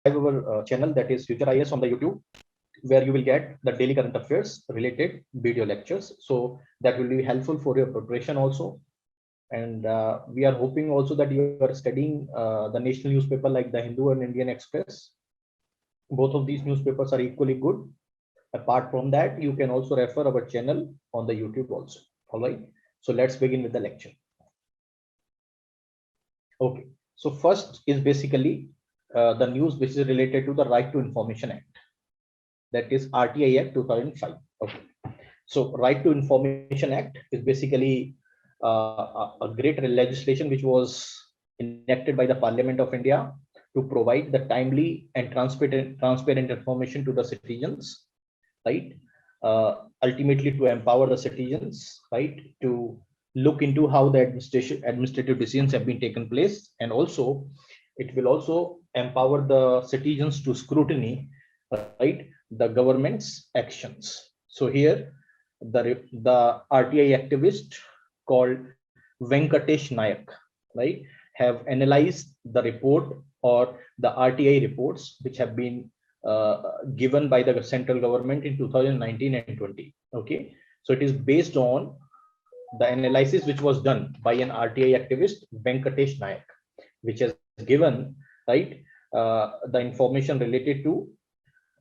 our channel, that is Future IAS on the YouTube, where you will get the daily current affairs related video lectures. So that will be helpful for your preparation also. And we are hoping also that you are studying the national newspaper like the Hindu and Indian Express. Both of these newspapers are equally good. Apart from that, you can also refer our channel on the YouTube also. All right. So let's begin with the lecture. Okay. So first is basically the news which is related to the Right to Information Act. That is RTI Act 2005. Okay. So Right to Information Act is basically a great legislation which was enacted by the Parliament of India to provide the timely and transparent information to the citizens, right? Ultimately to empower the citizens, right? To look into how the administrative decisions have been taken place, and also it will also empower the citizens to scrutiny, right, the government's actions. So here the RTI activist called Venkatesh Nayak, right, have analyzed the report or the RTI reports which have been given by the central government in 2019 and 20. Okay, so it is based on the analysis which was done by an RTI activist, Venkatesh Nayak, which has given, right, the information related to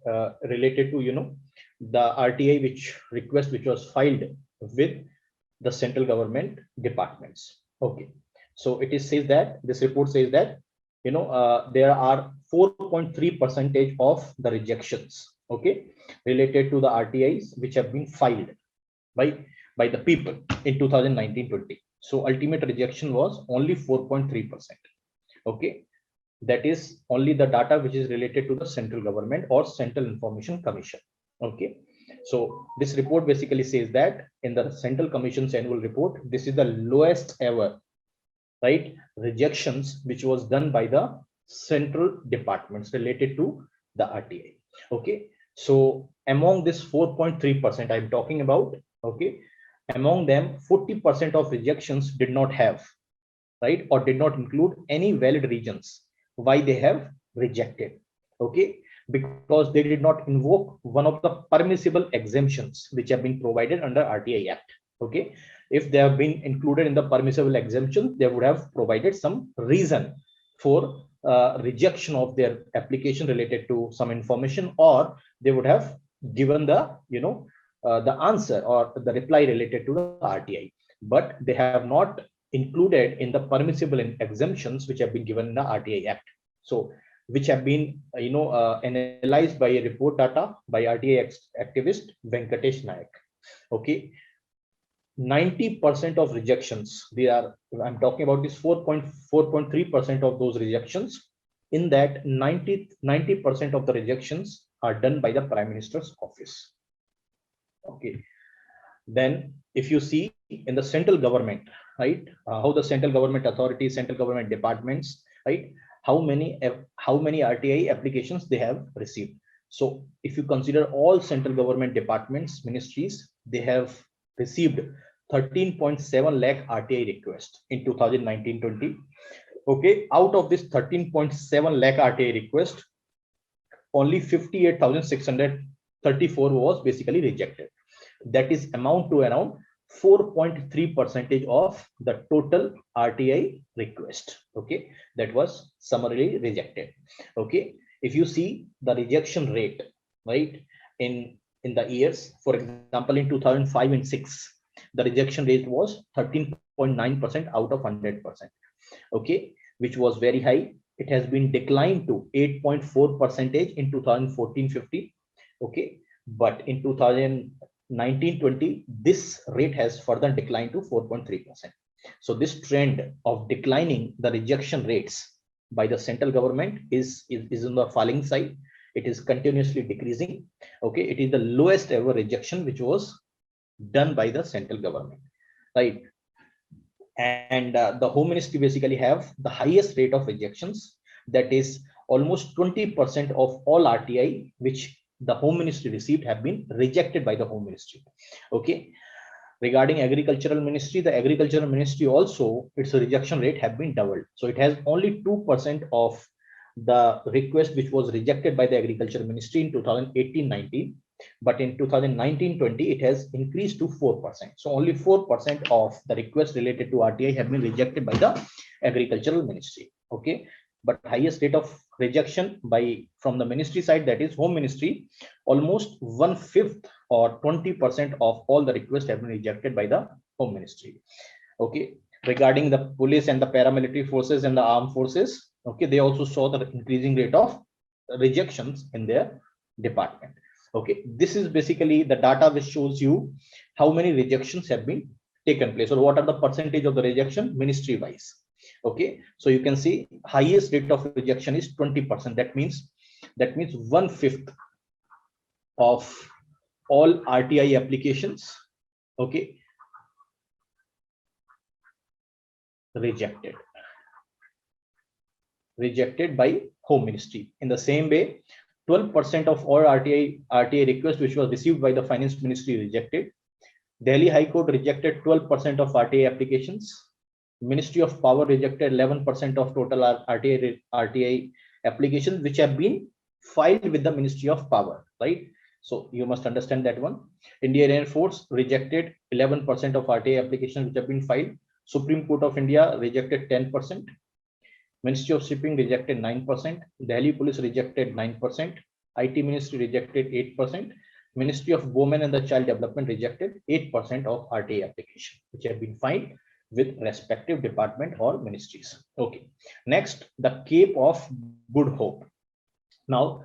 the RTI request which was filed with the central government departments. Okay, so it is says that this report says that there are 4.3% of the rejections, okay, related to the RTIs which have been filed by the people in 2019-20. So ultimate rejection was only 4.3%. Okay, that is only the data which is related to the central government or Central Information Commission. Okay, so this report basically says that in the Central Commission's annual report, this is the lowest ever, right, rejections which was done by the central departments related to the RTI. Okay, so among this 4.3% I'm talking about, okay, among them 40% of rejections did not have, right, or did not include any valid reasons why they have rejected. Okay, because they did not invoke one of the permissible exemptions which have been provided under RTI Act. Okay, if they have been included in the permissible exemption, they would have provided some reason for rejection of their application related to some information, or they would have given the the answer or the reply related to the RTI, but they have not included in the permissible exemptions which have been given in the RTI Act. So which have been analyzed by a report data by RTI activist Venkatesh Nayak. Okay, 90% of rejections, I'm talking about this 4.3% of those rejections. In that 90% of the rejections are done by the Prime Minister's office. Okay, then if you see in the central government, right, how the central government authorities, central government departments, right, how many RTI applications they have received. So if you consider all central government departments, ministries, they have received 13.7 lakh RTI requests in 2019-20. Okay, out of this 13.7 lakh RTI request, only 58,634 was basically rejected. That is amount to around 4.3% of the total RTI request. Okay, that was summarily rejected. Okay, if you see the rejection rate, right, in the years, for example, in 2005 and 6, the rejection rate was 13.9% out of 100%. Okay, which was very high. It has been declined to 8.4% in 2014-15. Okay, but in 2019-20, this rate has further declined to 4.3%. So this trend of declining the rejection rates by the central government is on the falling side. It is continuously decreasing. Okay, it is the lowest ever rejection which was done by the central government, right? And the Home Ministry basically have the highest rate of rejections. That is almost 20% of all RTI which the Home Ministry received have been rejected by the Home Ministry. Okay, regarding Agricultural Ministry, the Agricultural Ministry also, its rejection rate have been doubled. So it has only 2% of the request which was rejected by the Agriculture Ministry in 2018-19, but in 2019-20 it has increased to 4%. So only 4% of the requests related to RTI have been rejected by the Agricultural Ministry. Okay, but highest rate of rejection from the ministry side, that is Home Ministry, almost 1/5 or 20% of all the requests have been rejected by the Home Ministry. Okay, regarding the police and the paramilitary forces and the armed forces, okay, they also saw the increasing rate of rejections in their department. Okay, this is basically the data which shows you how many rejections have been taken place, or what are the percentage of the rejection ministry wise. Okay, so you can see highest rate of rejection is 20%. That means 1/5 of all RTI applications, okay, rejected by Home Ministry. In the same way, 12% of all RTI requests which was received by the Finance Ministry rejected. Delhi High Court rejected 12% of RTI applications. Ministry of Power rejected 11% of total RTI applications which have been filed with the Ministry of Power, right? So you must understand that one. Indian Air Force rejected 11% of RTI applications which have been filed. Supreme Court of India rejected 10%. Ministry of Shipping rejected 9%. Delhi Police rejected 9%. IT Ministry rejected 8%. Ministry of Women and the Child Development rejected 8% of RTI applications which have been filed with respective department or ministries. Okay. Next, the Cape of Good Hope. Now,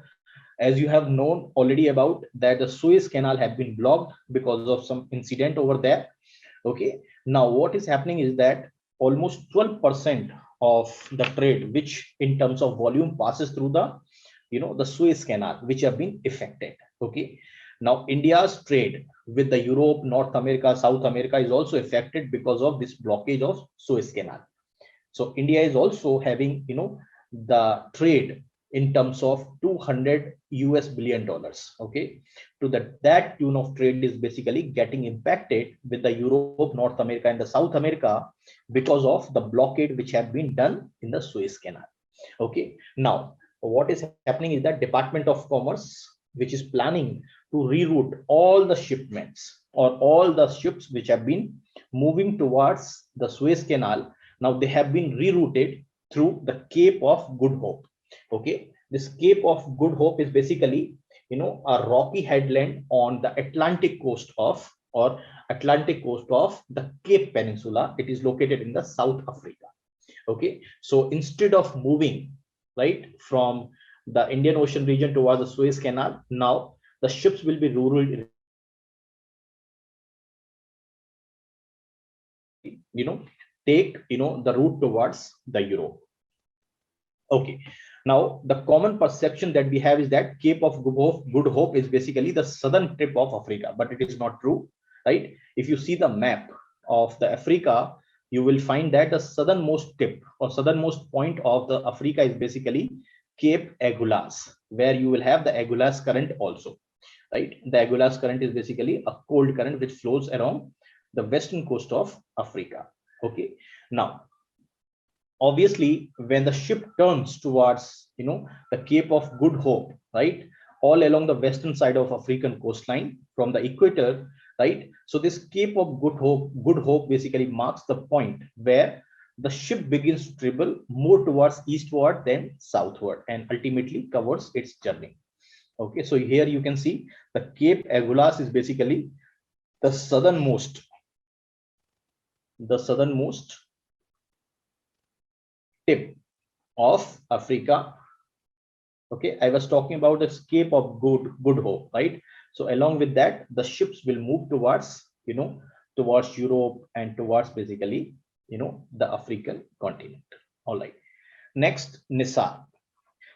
as you have known already about that, the Suez Canal have been blocked because of some incident over there. Okay. Now, what is happening is that almost 12% of the trade, which in terms of volume passes through the, the Suez Canal, which have been affected. Okay. Now, India's trade with the Europe, North America, South America is also affected because of this blockage of Suez Canal. So India is also having, the trade in terms of $200 billion. Okay, to that tune of trade is basically getting impacted with the Europe, North America, and the South America because of the blockade which have been done in the Suez Canal. Okay, now what is happening is that Department of Commerce, which is planning to reroute all the shipments or all the ships which have been moving towards the Suez Canal, now they have been rerouted through the Cape of Good Hope. Okay, this Cape of Good Hope is basically, a rocky headland on the Atlantic coast of the Cape Peninsula. It is located in the South Africa. Okay, so instead of moving right from the Indian Ocean region towards the Suez Canal, now the ships will be rerouted, take the route towards the Europe. Okay, now the common perception that we have is that Cape of Good Hope is basically the southern tip of Africa, but it is not true, right? If you see the map of the Africa, you will find that the southernmost tip or southernmost point of the Africa is basically Cape Agulhas, where you will have the Agulhas current also, right? The Agulhas current is basically a cold current which flows around the western coast of Africa. Okay, now obviously when the ship turns towards the Cape of Good Hope, right, all along the western side of African coastline from the equator, right, so this Cape of Good Hope basically marks the point where the ship begins to travel more towards eastward than southward and ultimately covers its journey. Okay, so here you can see the Cape Agulhas is basically the southernmost tip of Africa. Okay, I was talking about the Cape of Good Hope, right? So along with that, the ships will move towards towards Europe and towards basically the African continent. All right, next, NISAR.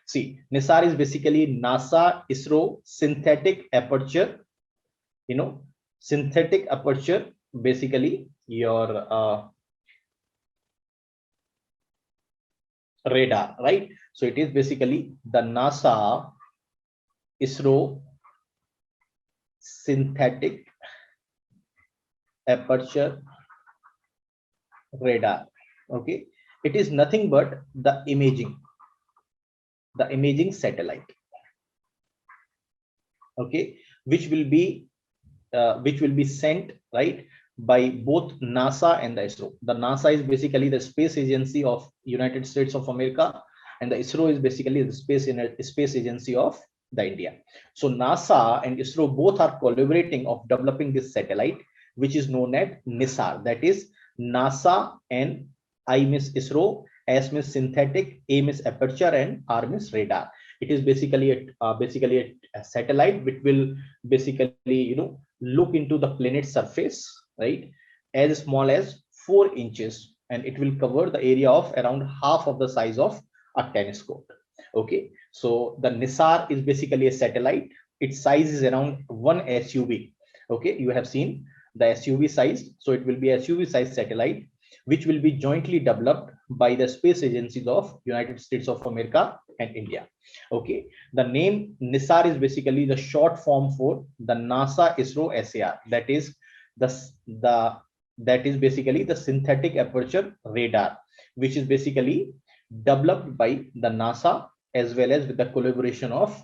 See, NISAR is basically NASA ISRO synthetic aperture, synthetic aperture, basically your radar, right? So it is basically the NASA ISRO synthetic aperture radar. Okay, it is nothing but the imaging the imaging satellite, okay, which will be sent, right, by both NASA and the ISRO. The NASA is basically the space agency of United States of America, and the ISRO is basically the space agency of the India. So NASA and ISRO both are collaborating of developing this satellite, which is known as NISAR. That is NASA and I means ISRO, S means synthetic, A means aperture, and R means radar. It is basically a satellite which will basically, look into the planet surface, right, as small as 4 inches, and it will cover the area of around half of the size of a tennis court. Okay, so the NISAR is basically a satellite. Its size is around 1 SUV. Okay, you have seen the SUV size, so it will be SUV size satellite, which will be jointly developed by the space agencies of United States of America and India. Okay, the name NISAR is basically the short form for the NASA ISRO SAR. That is basically the synthetic aperture radar, which is basically developed by the NASA as well as with the collaboration of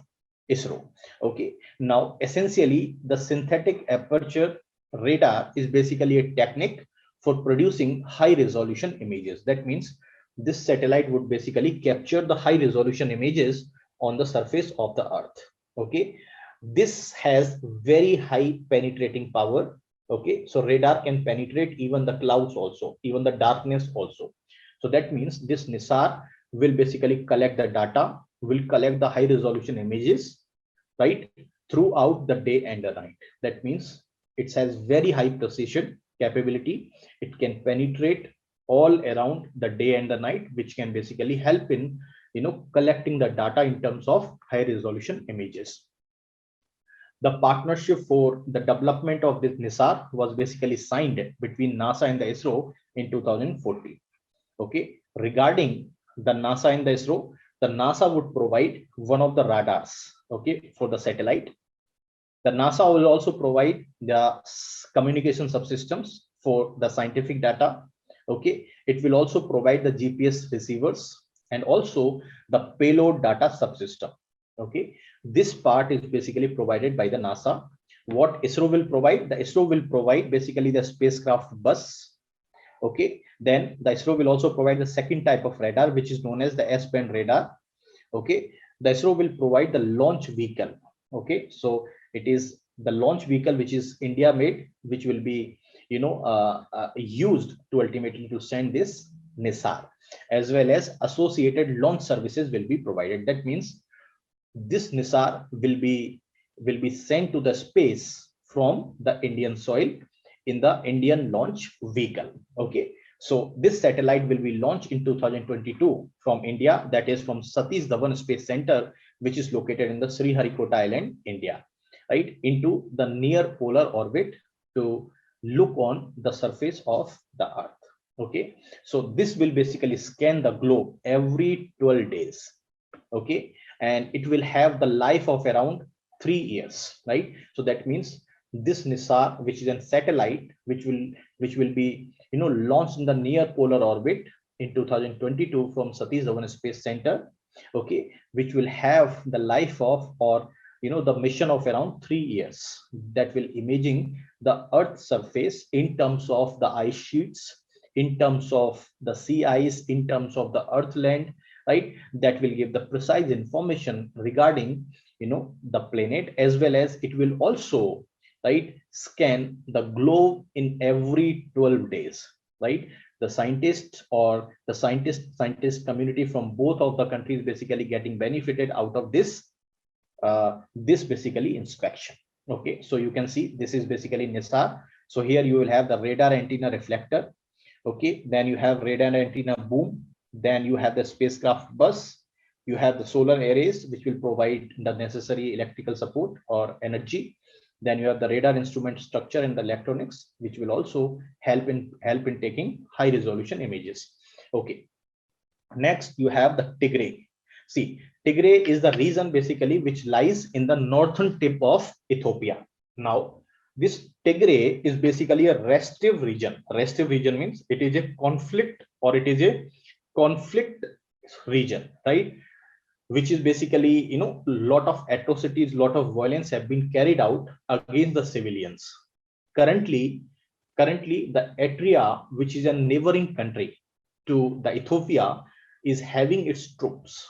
ISRO. Okay, now essentially the synthetic aperture radar is basically a technique for producing high resolution images. That means this satellite would basically capture the high resolution images on the surface of the earth. Okay, this has very high penetrating power. Okay, so radar can penetrate even the clouds also, even the darkness also. So that means this NISAR will basically collect the data, will collect the high resolution images, right, throughout the day and the night. That means it has very high precision capability. It can penetrate all around the day and the night, which can basically help in collecting the data in terms of high resolution images. The partnership for the development of this NISAR was basically signed between NASA and the ISRO in 2014. Okay, regarding the NASA and the ISRO, the NASA would provide one of the radars, okay, for the satellite. The NASA will also provide the communication subsystems for the scientific data. Okay, it will also provide the GPS receivers and also the payload data subsystem. Okay, this part is basically provided by the NASA. What ISRO will provide? The ISRO will provide basically the spacecraft bus. Okay, then the ISRO will also provide the second type of radar, which is known as the S-band radar. Okay, the ISRO will provide the launch vehicle. Okay, so it is the launch vehicle which is India made, which will be used to ultimately to send this NISAR, as well as associated launch services will be provided. That means this NISAR will be sent to the space from the Indian soil in the Indian launch vehicle. Okay, so this satellite will be launched in 2022 from India, that is from Satish Dhawan Space Center, which is located in the Sriharikota Island, India, right, into the near polar orbit to look on the surface of the earth. Okay, so this will basically scan the globe every 12 days. Okay, and it will have the life of around 3 years, right? So that means this NISAR, which is a satellite which will be launched in the near polar orbit in 2022 from Satish Dhawan Space Center, okay, which will have the life of, or the mission of around 3 years, that will imaging the earth surface in terms of the ice sheets, in terms of the sea ice, in terms of the earth land, right? That will give the precise information regarding the planet, as well as it will also, right, scan the globe in every 12 days, right? The scientists or the scientist community from both of the countries basically getting benefited out of this basically inspection. Okay, so you can see this is basically NISAR. So here you will have the radar antenna reflector. Okay, then you have radar antenna boom, then you have the spacecraft bus, you have the solar arrays which will provide the necessary electrical support or energy, then you have the radar instrument structure and the electronics which will also help in taking high resolution images. Okay, next you have the Tigray. See, Tigray is the region basically which lies in the northern tip of Ethiopia. Now this Tigray is basically a restive region. Restive region means it is a conflict, or it is a conflict region, right? which is basically, you know, lot of atrocities, lot of violence have been carried out against the civilians. Currently the Eritrea, which is a neighboring country to the Ethiopia, is having its troops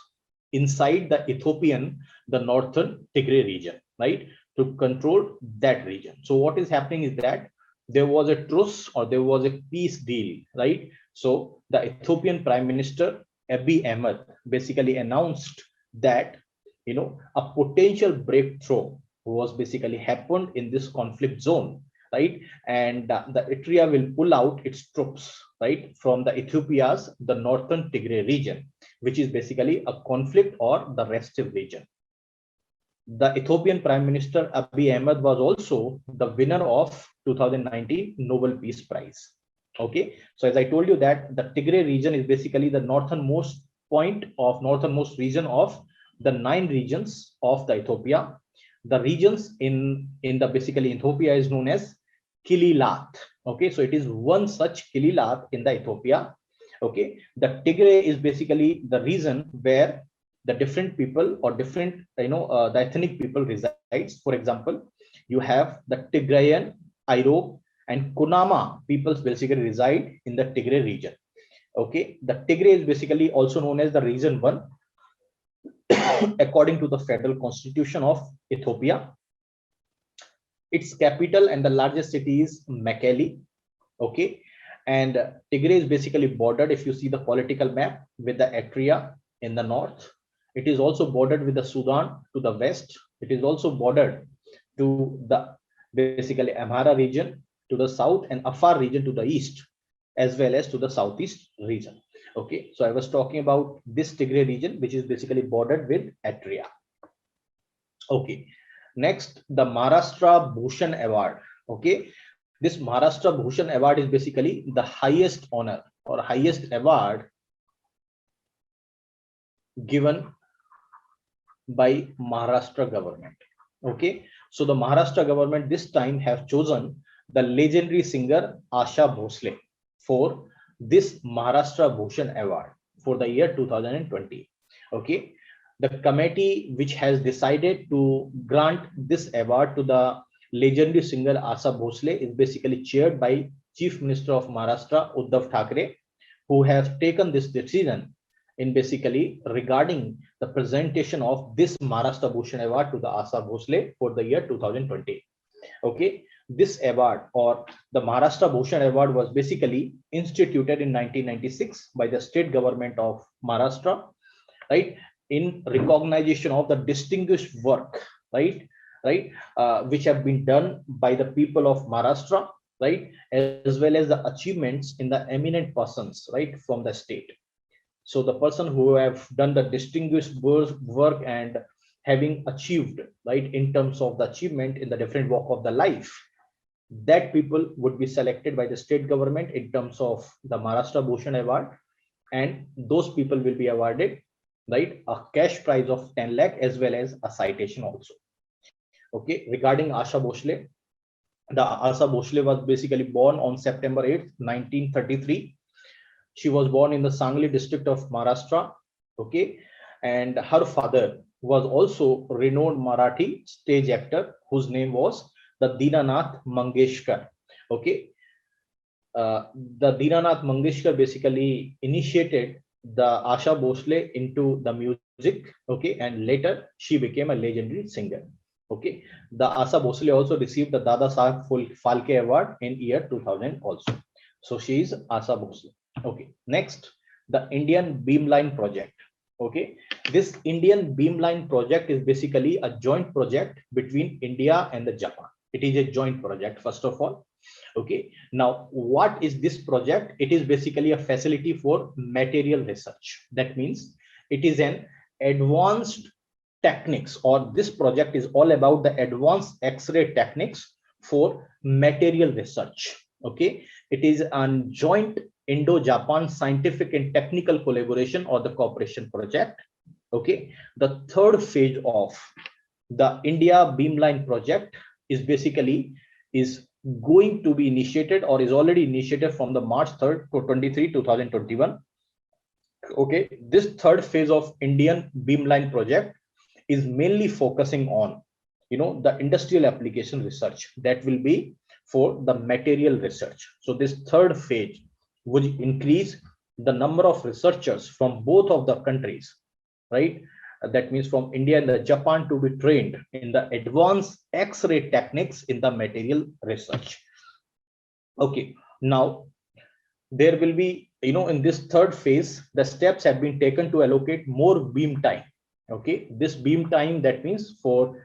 inside the Ethiopian, the northern Tigray region, right, to control that region. So what is happening is that there was a truce, or there was a peace deal, right? So the Ethiopian Prime Minister Abiy Ahmed basically announced that, you know, a potential breakthrough was basically happened in this conflict zone, right? And the Eritrea will pull out its troops, right, from the Ethiopia's the northern Tigray region, which is basically a conflict or the restive region. The Ethiopian Prime Minister Abiy Ahmed was also the winner of 2019 Nobel Peace Prize. Okay, so as I told you that the Tigray region is basically the northernmost region of the 9 regions of the Ethiopia. The regions in the basically Ethiopia is known as Kililat. Okay, so it is one such Kililat in the Ethiopia. Okay, the Tigray is basically the region where the different people or different, you know, the ethnic people resides. For example, you have the Tigrayan, Irob, and Kunama peoples basically reside in the Tigray region. Okay, the Tigray is basically also known as the region 1 according to the federal constitution of Ethiopia. Its capital and the largest city is Mekelle. Okay, and Tigray is basically bordered, if you see the political map, with the Eritrea in the north. It is also bordered with the Sudan to the west. It is also bordered to the basically Amhara region to the south and Afar region to the east, as well as to the southeast region. Okay, so I was talking about this Tigray region, which is basically bordered with Eritrea. Okay, next, the Maharashtra Bhushan Award. Okay, this Maharashtra Bhushan Award is basically the highest honor or highest award given by Maharashtra government. Okay, so the Maharashtra government this time have chosen the legendary singer Asha Bhosle for this Maharashtra Bhushan Award for the year 2020. Okay, the committee which has decided to grant this award to the legendary singer Asha Bhosle is basically chaired by Chief Minister of Maharashtra Uddhav Thackeray, who has taken this decision in basically regarding the presentation of this Maharashtra Bhushan Award to the Asha Bhosle for the year 2020. Okay, this award or the Maharashtra Bhushan Award was basically instituted in 1996 by the state government of Maharashtra, right, in recognition of the distinguished work, right, which have been done by the people of Maharashtra, right, as well as the achievements in the eminent persons, right, from the state. So the person who have done the distinguished work and having achieved, right, in terms of the achievement in the different walk of the life, that people would be selected by the state government in terms of the Maharashtra Bhushan Award, and those people will be awarded, right, a cash prize of 10 lakh as well as a citation also. Okay, regarding Asha Bhosle, the Asha Bhosle was basically born on September 8th, 1933. She was born in the Sangli district of Maharashtra. Okay, and her father was also renowned Marathi stage actor whose name was the Dinanath Mangeshkar. Okay, the Dinanath Mangeshkar basically initiated the Asha Bhosle into the music. Okay, and later she became a legendary singer. Okay, the Asha Bhosle also received the Dada Saheb Phalke Award in year 2000 also. So she is Asha Bhosle. Okay, next, the Indian Beamline project. Okay, this Indian Beamline project is basically a joint project between India and the Japan. It is a joint project, first of all. Okay, now what is this project? It is basically a facility for material research. That means it is an advanced techniques, or this project is all about the advanced X-ray techniques for material research. Okay, it is a joint Indo-Japan scientific and technical collaboration or the cooperation project. Okay, the third phase of the India Beamline project is basically going to be initiated or is already initiated from the March 3rd to 2021. Okay, this third phase of Indian Beamline project is mainly focusing on, the industrial application research that will be for the material research. So this third phase would increase the number of researchers from both of the countries, right? That means from India and the Japan to be trained in the advanced X-ray techniques in the material research. Okay, now there will be, in this third phase, the steps have been taken to allocate more beam time. Okay, this beam time, that means for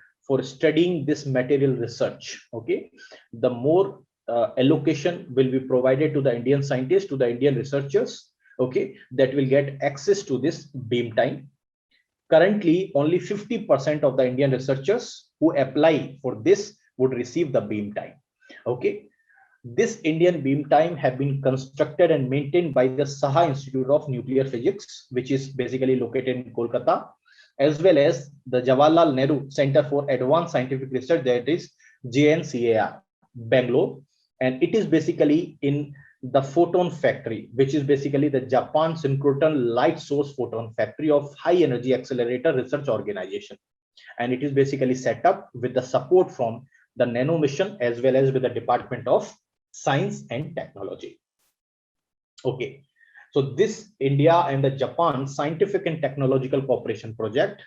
studying this material research. Okay, the more allocation will be provided to the Indian scientists, to the Indian researchers. Okay, that will get access to this beam time. Currently, only 50% of the Indian researchers who apply for this would receive the beam time. Okay, this Indian beam time have been constructed and maintained by the Saha Institute of Nuclear Physics, which is basically located in Kolkata, as well as the Jawaharlal Nehru Center for Advanced Scientific Research, that is JNCAR, Bangalore. And it is basically in the Photon Factory, which is basically the Japan Synchrotron Light Source Photon Factory of High Energy Accelerator Research Organization. And it is basically set up with the support from the Nano Mission as well as with the Department of Science and Technology. Okay, so this India and the Japan Scientific and Technological Cooperation Project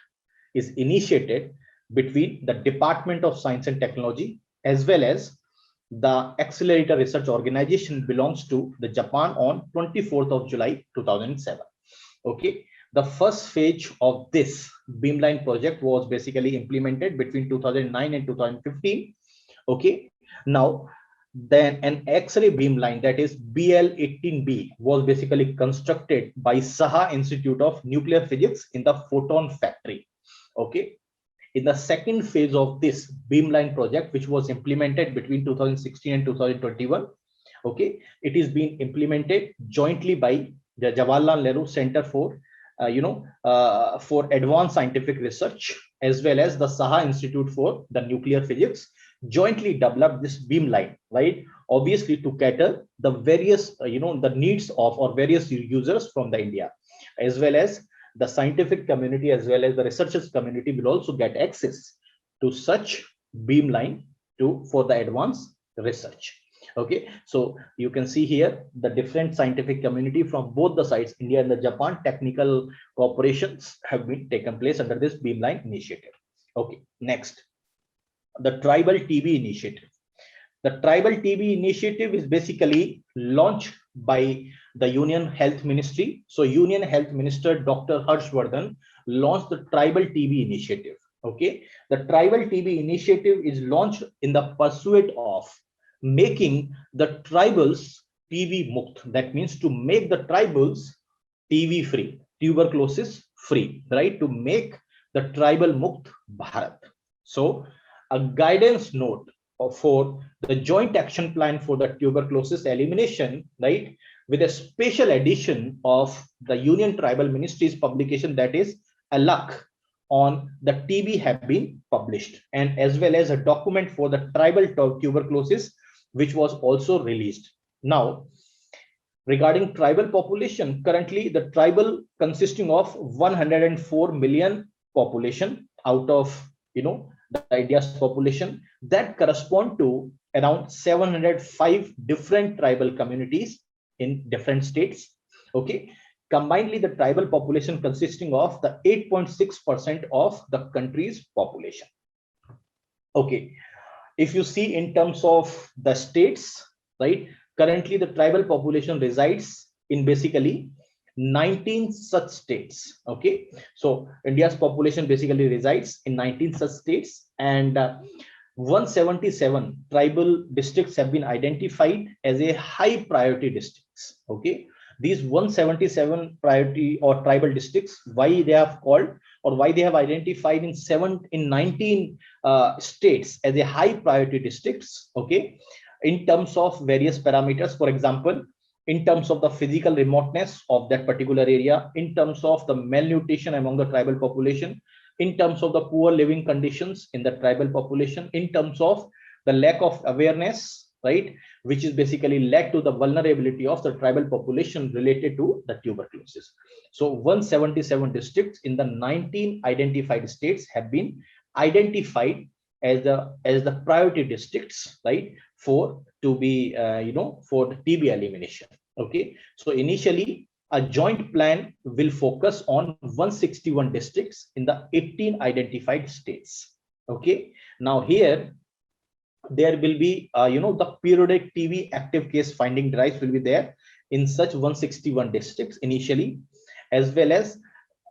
is initiated between the Department of Science and Technology as well as the Accelerator Research Organization belongs to the Japan on 24th of July 2007. Okay, the first phase of this beamline project was basically implemented between 2009 and 2015. Okay, now then an X-ray beamline, that is BL-18B, was basically constructed by Saha Institute of Nuclear Physics in the Photon Factory. Okay, in the second phase of this beamline project, which was implemented between 2016 and 2021, okay, it is being implemented jointly by the Jawaharlal Nehru Center for for Advanced Scientific Research, as well as the Saha Institute for the Nuclear Physics, jointly developed this beamline, right? Obviously, to cater the various, the needs of or various users from the India, as well as the scientific community, as well as the researchers community will also get access to such beamline for the advanced research. Okay, so you can see here the different scientific community from both the sides, India and the Japan, technical cooperations have been taken place under this beamline initiative. Okay, next, the tribal TB initiative. The tribal TB initiative is basically launched by the Union Health Ministry. So Union Health Minister Dr. Harshvardhan launched the tribal TB initiative. Okay, the tribal TB initiative is launched in the pursuit of making the tribals TB mukt. That means to make the tribals TB free, tuberculosis free, right? To make the tribal mukt Bharat. So a guidance note for the joint action plan for the tuberculosis elimination, right, with a special edition of the Union Tribal Ministry's publication, that is ALAK on the TB, have been published, and as well as a document for the tribal tuberculosis, which was also released. Now, regarding tribal population, currently the tribal consisting of 104 million population out of the India's population, that correspond to around 705 different tribal communities in different states. Okay, combinedly the tribal population consisting of the 8.6% of the country's population. Okay, if you see in terms of the states, right, currently the tribal population resides in basically 19 such states. Okay, so India's population basically resides in 19 such states, and 177 tribal districts have been identified as a high priority districts. Okay, these 177 priority or tribal districts, why they have called or why they have identified in 19 states as a high priority districts. Okay, in terms of various parameters, for example, in terms of the physical remoteness of that particular area, in terms of the malnutrition among the tribal population, in terms of the poor living conditions in the tribal population, in terms of the lack of awareness right, which is basically led to the vulnerability of the tribal population related to the tuberculosis. So 177 districts in the 19 identified states have been identified as the priority districts, right, for to be for the TB elimination. Okay, so initially a joint plan will focus on 161 districts in the 18 identified states. Okay, now here there will be the periodic TB active case finding drives will be there in such 161 districts initially, as well as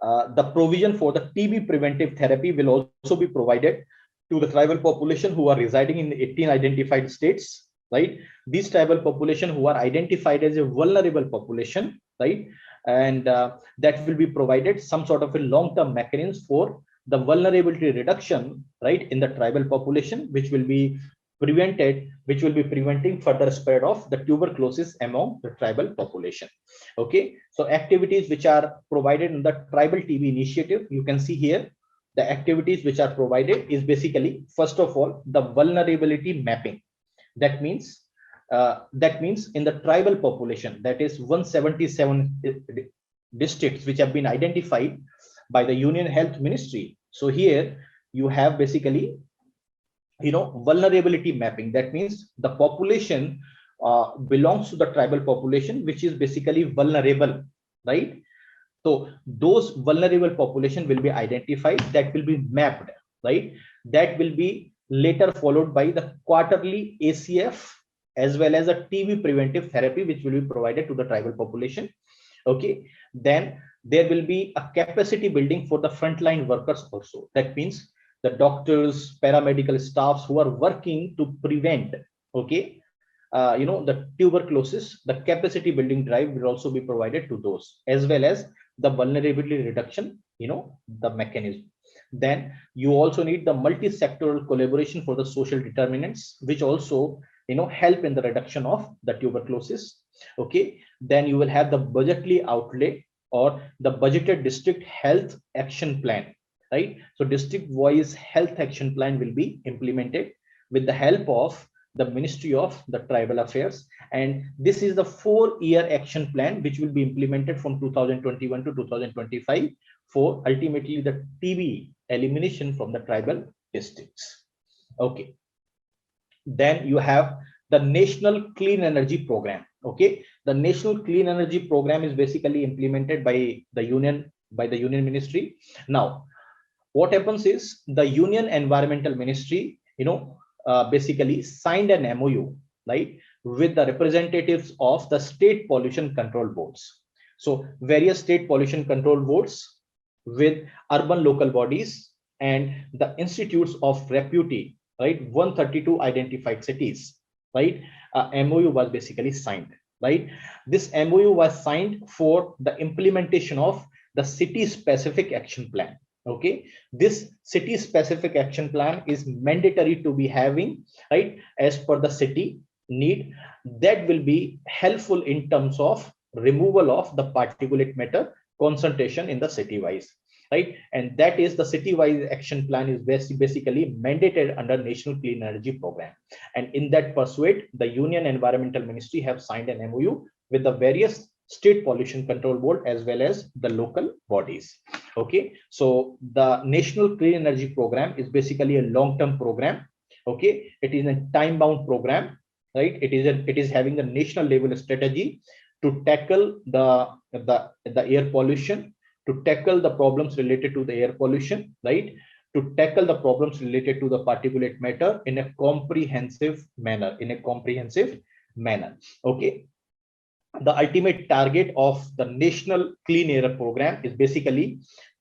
the provision for the TB preventive therapy will also be provided to the tribal population who are residing in the 18 identified states, right? These tribal population who are identified as a vulnerable population, right? And that will be provided some sort of a long-term mechanism for the vulnerability reduction, right, in the tribal population, which will be preventing further spread of the tuberculosis among the tribal population. Okay, so activities which are provided in the tribal TB initiative, you can see here the activities which are provided is basically, first of all, the vulnerability mapping. That means in the tribal population, that is 177 districts which have been identified by the Union Health Ministry. So here you have basically vulnerability mapping. That means the population belongs to the tribal population which is basically vulnerable, right? So those vulnerable population will be identified, that will be mapped, right? That will be later followed by the quarterly ACF as well as a TB preventive therapy which will be provided to the tribal population. Okay, then there will be a capacity building for the frontline workers also. That means the doctors, paramedical staffs who are working to prevent, okay, the tuberculosis, the capacity building drive will also be provided to those, as well as the vulnerability reduction, the mechanism. Then you also need the multi-sectoral collaboration for the social determinants, which also help in the reduction of the tuberculosis. Okay, then you will have the budgetary outlay or the budgeted district health action plan, right? So district wise health action plan will be implemented with the help of the Ministry of the Tribal Affairs, and this is the 4-year action plan which will be implemented from 2021 to 2025 for ultimately the TB elimination from the tribal districts. Okay, then you have the National Clean Energy Program. Okay, the National Clean Energy Program is basically implemented by the Union Ministry. Now what happens is the Union Environmental Ministry basically signed an MOU, right, with the representatives of the state pollution control boards. So various state pollution control boards with urban local bodies and the institutes of repute, right, 132 identified cities, right, MOU was basically signed, right? This MOU was signed for the implementation of the city specific action plan. Okay, this city specific action plan is mandatory to be having, right, as per the city need. That will be helpful in terms of removal of the particulate matter concentration in the city wise, right? And that is the city wise action plan is basically mandated under National Clean Energy Program. And in that pursuit, the Union Environmental Ministry have signed an MOU with the various state pollution control board as well as the local bodies. Okay, so the National Clean Energy Program is basically a long-term program. Okay, it is a time-bound program, right? It is having the national level strategy to tackle the air pollution, to tackle the problems related to the air pollution, right? To tackle the problems related to the particulate matter in a comprehensive manner. Okay. The ultimate target of the National Clean Air Program is basically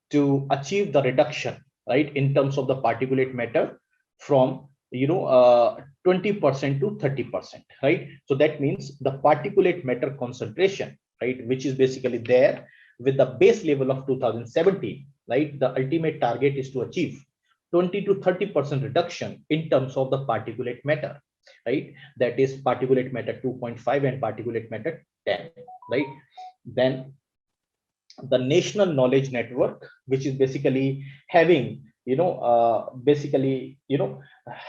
to achieve the reduction, right, in terms of the particulate matter from 20% to 30%, right? So that means the particulate matter concentration, right, which is basically there with the base level of 2017, right? The ultimate target is to achieve 20 to 30% reduction in terms of the particulate matter, right? That is particulate matter 2.5 and particulate matter 10, right? Then the National Knowledge Network, which is basically having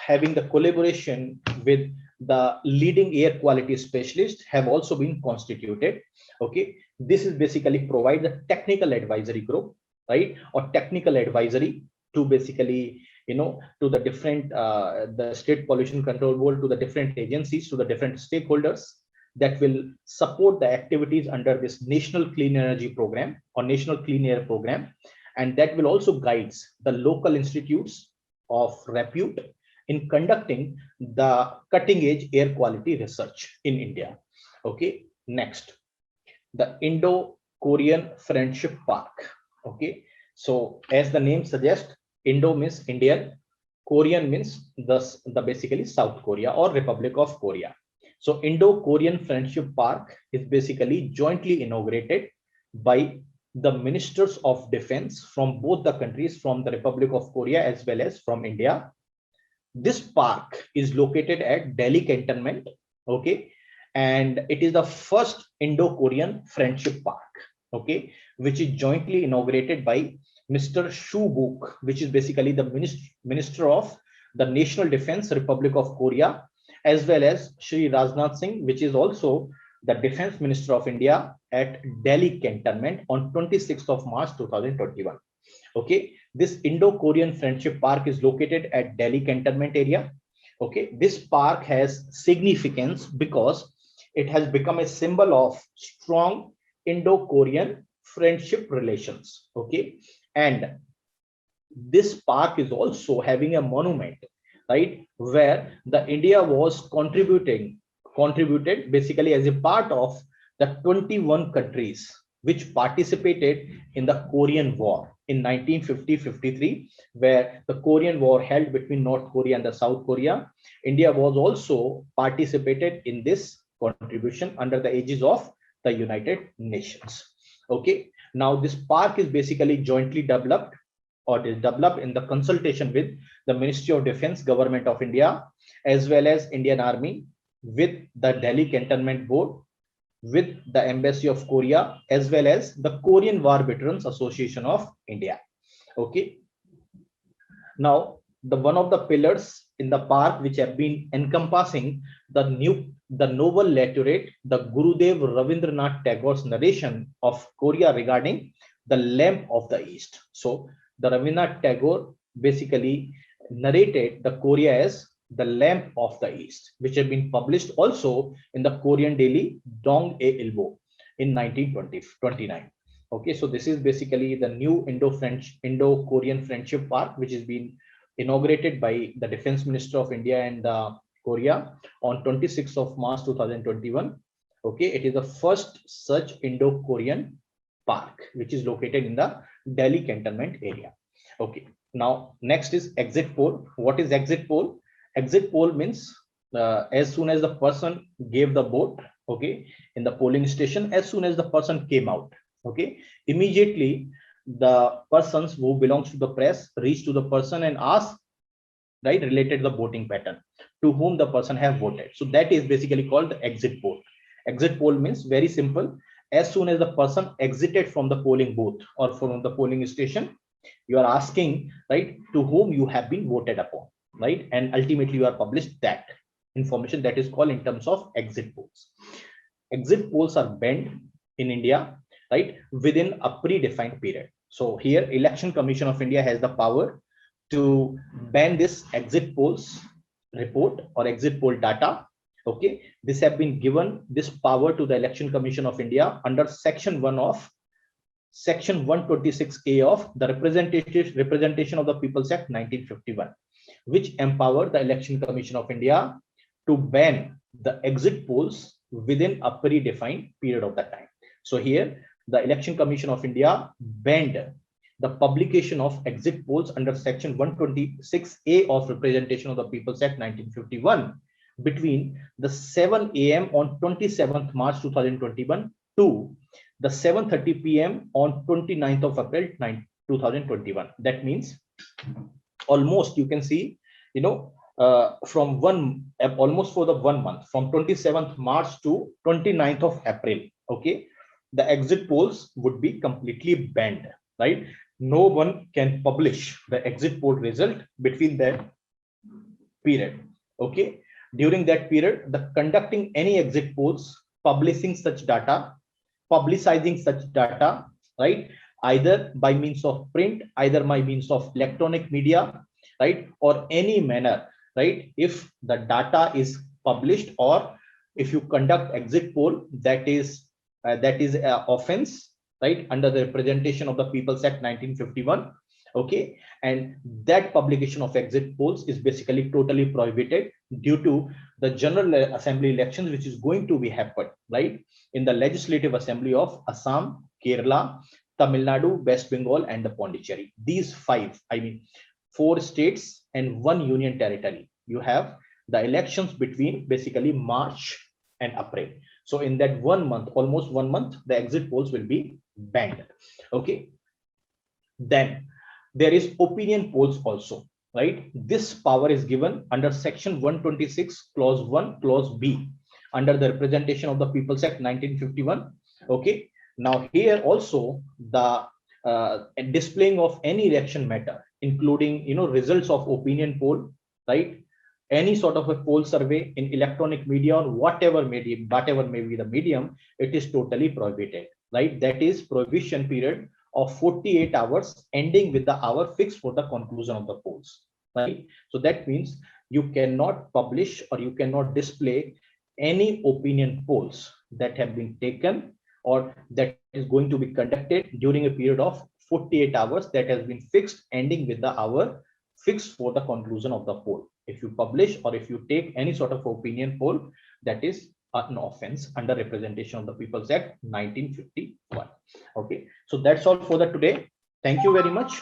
having the collaboration with the leading air quality specialists have also been constituted. Okay, this is basically provide the technical advisory group, right, or technical advisory to basically, to the different the state pollution control board, to the different agencies, to the different stakeholders that will support the activities under this national clean energy program or national clean air program, and that will also guides the local institutes of repute in conducting the cutting edge air quality research in India. Okay, next, the Indo-Korean Friendship Park. Okay, so as the name suggests, Indo means Indian, Korean means the basically South Korea or Republic of Korea. So Indo-Korean Friendship Park is basically jointly inaugurated by the ministers of defense from both the countries, from the Republic of Korea as well as from India. This park is located at Delhi Cantonment. Okay, and it is the first Indo-Korean Friendship Park. Okay, which is jointly inaugurated by Mr. Shu Buk, which is basically the minister of the National Defense Republic of Korea, as well as Shri Rajnath Singh, which is also the Defense Minister of India at Delhi Cantonment on 26th of March 2021. Okay, this Indo-Korean Friendship Park is located at Delhi Cantonment area. Okay, this park has significance because it has become a symbol of strong Indo-Korean friendship relations. Okay, and this park is also having a monument, right, where the India was contributed basically as a part of the 21 countries which participated in the Korean War in 1950-53, where the Korean War held between North Korea and the South Korea. India was also participated in this contribution under the aegis of the United Nations. Okay, now this park is basically jointly developed or is developed in the consultation with the Ministry of Defense, Government of India, as well as Indian Army, with the Delhi Cantonment Board, with the Embassy of Korea, as well as the Korean War Veterans Association of India. Okay, now the one of the pillars in the park which have been encompassing the noble laureate, the Gurudev Rabindranath Tagore's narration of Korea regarding the lamp of the East. So the Rabindranath Tagore basically narrated the Korea as the lamp of the East, which have been published also in the Korean daily Dong A Ilbo in 1929. Okay, so this is basically the new Indo-Korean Friendship Park, which has been inaugurated by the Defense Minister of India and Korea on 26th of March 2021. Okay, it is the first such Indo-Korean park which is located in the Delhi Cantonment area. Okay, now next is exit poll. What is exit poll? Exit poll means as soon as the person gave the vote, okay, in the polling station, as soon as the person came out, okay, immediately the persons who belongs to the press reach to the person and ask, right, related to the voting pattern, to whom the person have voted. So that is basically called the exit poll. Exit poll means very simple. As soon as the person exited from the polling booth or from the polling station, you are asking, right, to whom you have been voted upon, right, and ultimately you are published that information. That is called in terms of exit polls. Exit polls are banned in India, right, within a predefined period. So here Election Commission of India has the power to ban this exit polls report or exit poll data. Okay, this have been given this power to the Election Commission of India under section 1 of section 126A of the Representation of the People's Act 1951, which empower the Election Commission of India to ban the exit polls within a predefined period of that time. So here the Election Commission of India banned the publication of exit polls under section 126A of Representation of the People's Act 1951 between the 7 a.m. on 27th March 2021 to the 7:30 p.m. on 29th of April 2021. That means almost you can see, from almost for the 1 month, from 27th March to 29th of April. Okay, the exit polls would be completely banned, right? No one can publish the exit poll result between that period. Okay, during that period, the conducting any exit polls, publishing such data, publicizing such data, right? Either by means of print, either by means of electronic media, right? Or any manner, right? If the data is published, or if you conduct exit poll, that is offense, right? Under the Representation of the People's Act 1951. Okay, and that publication of exit polls is basically totally prohibited due to the General Assembly elections, which is going to be happened, right, in the Legislative Assembly of Assam, Kerala, Tamil Nadu, West Bengal, and the Pondicherry. These four states and one union territory. You have the elections between basically March and April. So in that 1 month, almost 1 month, the exit polls will be banned. Okay. Then there is opinion polls also, right? This power is given under section 126 clause 1 clause B under the Representation of the People's Act 1951. Okay, now here also the displaying of any election matter, including results of opinion poll, right? Any sort of a poll survey in electronic media or whatever may be the medium, it is totally prohibited, right? That is prohibition period of 48 hours ending with the hour fixed for the conclusion of the polls, right? So that means you cannot publish or you cannot display any opinion polls that have been taken or that is going to be conducted during a period of 48 hours that has been fixed ending with the hour fixed for the conclusion of the poll. If you publish or if you take any sort of opinion poll, that is an offense under Representation of the People's Act 1951. Okay, so that's all for the today. Thank you very much.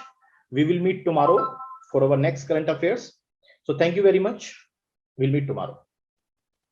We will meet tomorrow for our next current affairs. So thank you very much. We'll meet tomorrow.